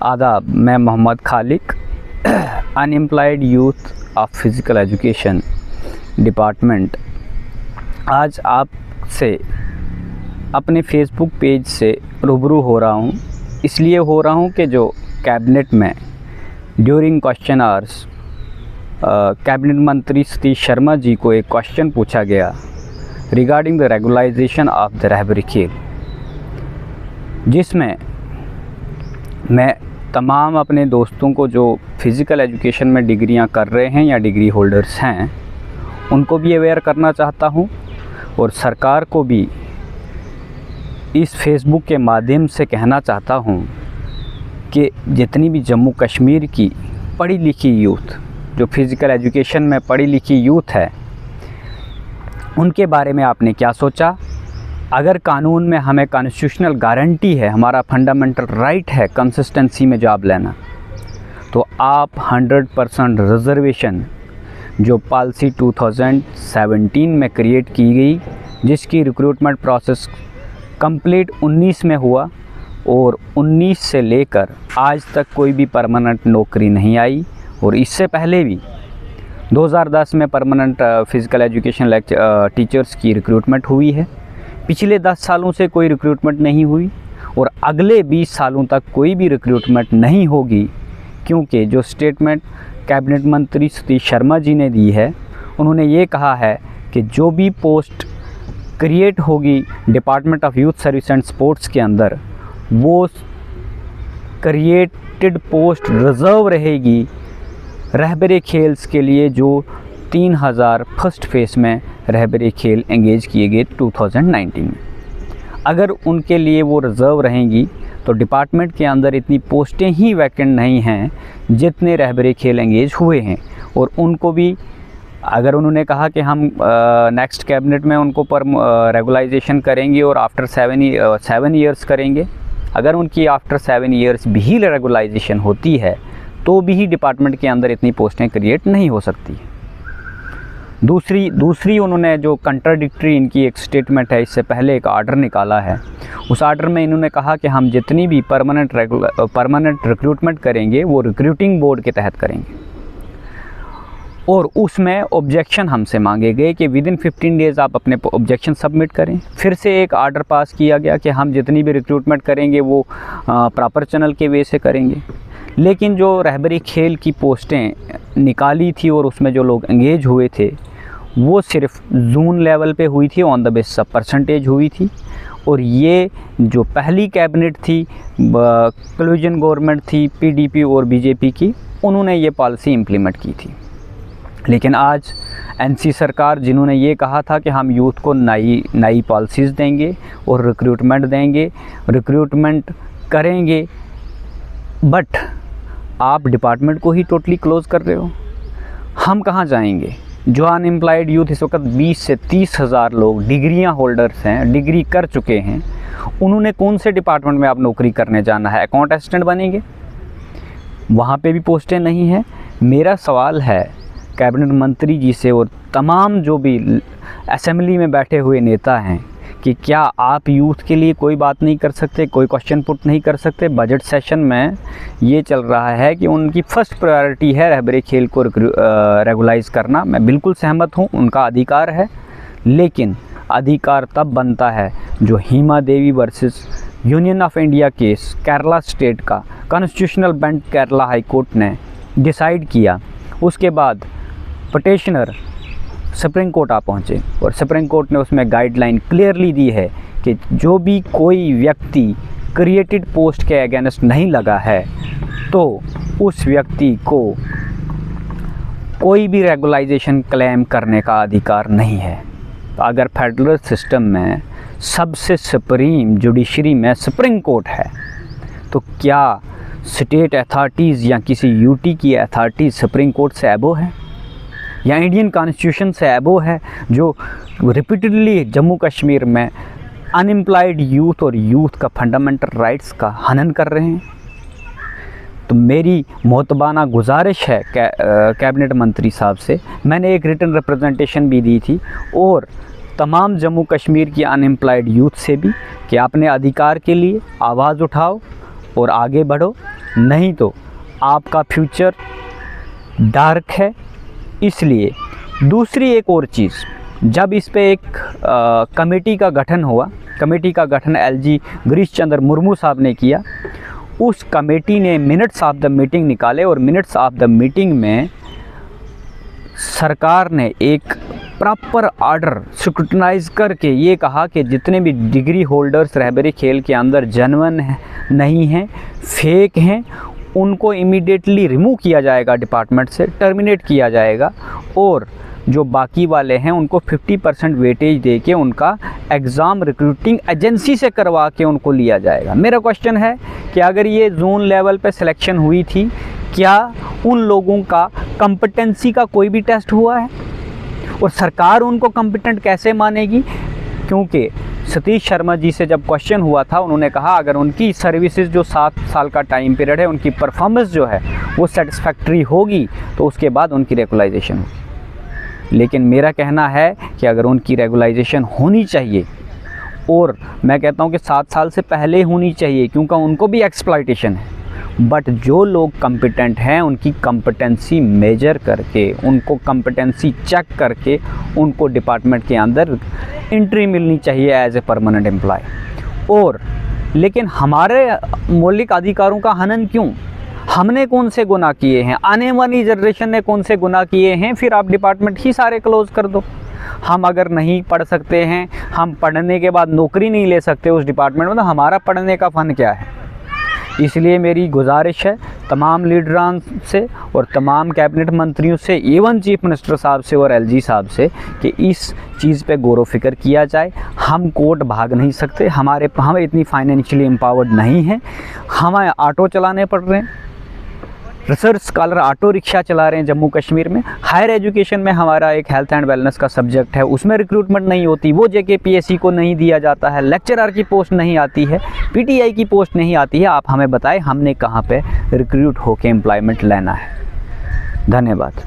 आदाब, मैं Mohammed Khaliq, unemployed youth of physical education department. आज आपसे अपने फेसबुक पेज से रूबरू हो रहा हूँ। इसलिए हो रहा हूँ कि जो कैबिनेट में ड्यूरिंग क्वेश्चन आवर्स कैबिनेट मंत्री सतीश शर्मा जी को एक क्वेश्चन पूछा गया regarding the regularization of the Rehbari Khel, जिसमें मैं तमाम अपने दोस्तों को जो फ़िज़िकल एजुकेशन में डिग्रियां कर रहे हैं या डिग्री होल्डर्स हैं उनको भी अवेयर करना चाहता हूं, और सरकार को भी इस फेसबुक के माध्यम से कहना चाहता हूं कि जितनी भी जम्मू कश्मीर की पढ़ी लिखी यूथ, जो फ़िज़िकल एजुकेशन में पढ़ी लिखी यूथ है, उनके बारे में आपने क्या सोचा। अगर कानून में हमें कॉन्स्टिट्यूशनल गारंटी है, हमारा फंडामेंटल राइट है कंसिस्टेंसी में जॉब लेना, तो आप 100% रिजर्वेशन जो पॉलिसी 2017 में क्रिएट की गई, जिसकी रिक्रूटमेंट प्रोसेस कंप्लीट 19 में हुआ और 19 से लेकर आज तक कोई भी परमानेंट नौकरी नहीं आई, और इससे पहले भी 2010 में परमानेंट फ़िज़िकल एजुकेशन टीचर्स की रिक्रूटमेंट हुई है। पिछले 10 सालों से कोई रिक्रूटमेंट नहीं हुई और अगले 20 सालों तक कोई भी रिक्रूटमेंट नहीं होगी, क्योंकि जो स्टेटमेंट कैबिनेट मंत्री सतीश शर्मा जी ने दी है, उन्होंने ये कहा है कि जो भी पोस्ट क्रिएट होगी department of youth service and sports के अंदर, वो क्रिएटेड पोस्ट रिज़र्व रहेगी रहबरे खेल्स के लिए, जो 3000 फर्स्ट फेस में रहबरे खेल एंगेज किए गए 2019 में। अगर उनके लिए वो रिज़र्व रहेंगी तो डिपार्टमेंट के अंदर इतनी पोस्टें ही वैकेंट नहीं हैं जितने रहबरे खेल एंगेज हुए हैं। और उनको भी अगर उन्होंने कहा कि हम नेक्स्ट कैबिनेट में उनको पर रेगुलाइजेशन करेंगे और आफ्टर 7 ईयर्स करेंगे, अगर उनकी आफ्टर 7 ईयर्स भी रेगुलाइजेशन होती है तो भी डिपार्टमेंट के अंदर इतनी पोस्टें क्रिएट नहीं हो सकती। दूसरी उन्होंने जो कंट्राडिक्टरी इनकी एक स्टेटमेंट है, इससे पहले एक आर्डर निकाला है, उस आर्डर में इन्होंने कहा कि हम जितनी भी परमानेंट रिक्रूटमेंट करेंगे वो रिक्रूटिंग बोर्ड के तहत करेंगे, और उसमें ऑब्जेक्शन हमसे मांगे गए कि विद इन 15 डेज़ आप अपने ऑब्जेक्शन सबमिट करें। फिर से एक आर्डर पास किया गया कि हम जितनी भी रिक्रूटमेंट करेंगे वो प्रॉपर चैनल के वे से करेंगे। लेकिन जो रहबरी खेल की पोस्टें निकाली थी और उसमें जो लोग एंगेज हुए थे वो सिर्फ जोन लेवल पे हुई थी, on the basis of percentage हुई थी। और ये जो पहली कैबिनेट थी, कोलिशन गवर्नमेंट थी पीडीपी और बीजेपी की, उन्होंने ये पॉलिसी इम्प्लीमेंट की थी। लेकिन आज एनसी सरकार, जिन्होंने ये कहा था कि हम यूथ को नई पॉलिसीज़ देंगे और रिक्रूटमेंट करेंगे, बट आप डिपार्टमेंट को ही टोटली क्लोज़ कर रहे हो। हम कहाँ जाएंगे? जो अनएम्प्लॉयड यूथ इस वक्त 20 से 30 हज़ार लोग डिग्रियां होल्डर्स हैं, डिग्री कर चुके हैं, उन्होंने कौन से डिपार्टमेंट में आप नौकरी करने जाना है? अकाउंट असिस्टेंट बनेंगे? वहाँ पे भी पोस्टें नहीं हैं। मेरा सवाल है कैबिनेट मंत्री जी से और तमाम जो भी असेंबली में बैठे हुए नेता हैं कि क्या आप यूथ के लिए कोई बात नहीं कर सकते, कोई क्वेश्चन पुट नहीं कर सकते? बजट सेशन में ये चल रहा है कि उनकी फ़र्स्ट प्रायोरिटी है रहबरे खेल को रेगुलाइज़ करना। मैं बिल्कुल सहमत हूँ, उनका अधिकार है, लेकिन अधिकार तब बनता है जो Hima Devi versus union of India case Kerala state का constitutional bench Kerala high court ने डिसाइड किया। उसके बाद पटिशनर सुप्रीम कोर्ट आ पहुँचे और सुप्रीम कोर्ट ने उसमें गाइडलाइन क्लियरली दी है कि जो भी कोई व्यक्ति क्रिएटेड पोस्ट के अगेंस्ट नहीं लगा है तो उस व्यक्ति को कोई भी रेगुलाइजेशन क्लेम करने का अधिकार नहीं है। तो अगर फेडरल सिस्टम में सबसे सुप्रीम जुडिशरी में सुप्रीम कोर्ट है, तो क्या स्टेट अथॉरिटीज़ या किसी यूटी की अथॉरिटीज़ सुप्रीम कोर्ट से एबो है या इंडियन कॉन्स्टिट्यूशन से एबो है, जो रिपीटेडली जम्मू कश्मीर में अनएम्प्लॉयड यूथ और यूथ का फंडामेंटल राइट्स का हनन कर रहे हैं? तो मेरी मोहतबाना गुजारिश है कैबिनेट मंत्री साहब से, मैंने एक रिटन रिप्रेजेंटेशन भी दी थी और तमाम जम्मू कश्मीर की अनएम्प्लॉयड यूथ से भी, कि अपने अधिकार के लिए आवाज़ उठाओ और आगे बढ़ो। नहीं तो आपका फ्यूचर डार्क है। इसलिए दूसरी एक और चीज़, जब इस पे एक कमेटी का गठन हुआ, कमेटी का गठन एलजी गिरीश चंद्र मुर्मू साहब ने किया, उस कमेटी ने मिनट्स ऑफ द मीटिंग निकाले और मिनट्स ऑफ द मीटिंग में सरकार ने एक प्रॉपर ऑर्डर स्क्रूटनाइज करके ये कहा कि जितने भी डिग्री होल्डर्स रहबरी खेल के अंदर जेन्युइन नहीं हैं, फेक हैं, उनको इमीडिएटली रिमूव किया जाएगा, डिपार्टमेंट से टर्मिनेट किया जाएगा, और जो बाकी वाले हैं उनको 50% वेटेज दे के उनका एग्ज़ाम रिक्रूटिंग एजेंसी से करवा के उनको लिया जाएगा। मेरा क्वेश्चन है कि अगर ये जोन लेवल पे सिलेक्शन हुई थी, क्या उन लोगों का कॉम्पिटेंसी का कोई भी टेस्ट हुआ है? और सरकार उनको कॉम्पिटेंट कैसे मानेगी? क्योंकि सतीश शर्मा जी से जब क्वेश्चन हुआ था, उन्होंने कहा अगर उनकी सर्विसेज जो 7 साल का टाइम पीरियड है, उनकी परफॉर्मेंस जो है वो सेटिस्फैक्ट्री होगी तो उसके बाद उनकी रेगुलाइजेशन होगी। लेकिन मेरा कहना है कि अगर उनकी रेगुलाइजेशन होनी चाहिए, और मैं कहता हूँ कि 7 साल से पहले होनी चाहिए, क्योंकि उनको भी एक्सप्लॉयटेशन है, बट जो लोग कॉम्पिटेंट हैं उनकी कॉम्पिटेंसी मेजर करके, उनको कॉम्पिटेंसी चेक करके उनको डिपार्टमेंट के अंदर एंट्री मिलनी चाहिए एज ए परमानेंट एम्प्लॉय। और लेकिन हमारे मौलिक अधिकारों का हनन क्यों? हमने कौन से गुनाह किए हैं? आने वाली जनरेशन ने कौन से गुनाह किए हैं? फिर आप डिपार्टमेंट ही सारे क्लोज़ कर दो। हम अगर नहीं पढ़ सकते हैं, हम पढ़ने के बाद नौकरी नहीं ले सकते उस डिपार्टमेंट में, तो हमारा पढ़ने का फ़न क्या है? इसलिए मेरी गुजारिश है तमाम लीडरान से और तमाम कैबिनेट मंत्रियों से, एवन चीफ मिनिस्टर साहब से और एलजी साहब से, कि इस चीज़ पे गौर व फिक्र किया जाए। हम कोर्ट भाग नहीं सकते, हम इतनी फाइनेंशियली एम्पावर्ड नहीं हैं, हमें ऑटो चलाने पड़ रहे हैं, रिसर्च स्कॉलर ऑटो रिक्शा चला रहे हैं जम्मू कश्मीर में। हायर एजुकेशन में हमारा एक हेल्थ एंड वेलनेस का सब्जेक्ट है, उसमें रिक्रूटमेंट नहीं होती, वो JKPSC को नहीं दिया जाता है, लेक्चरर की पोस्ट नहीं आती है, PTI की पोस्ट नहीं आती है। आप हमें बताएं हमने कहाँ पे रिक्रूट होके एम्प्लॉयमेंट लेना है। धन्यवाद।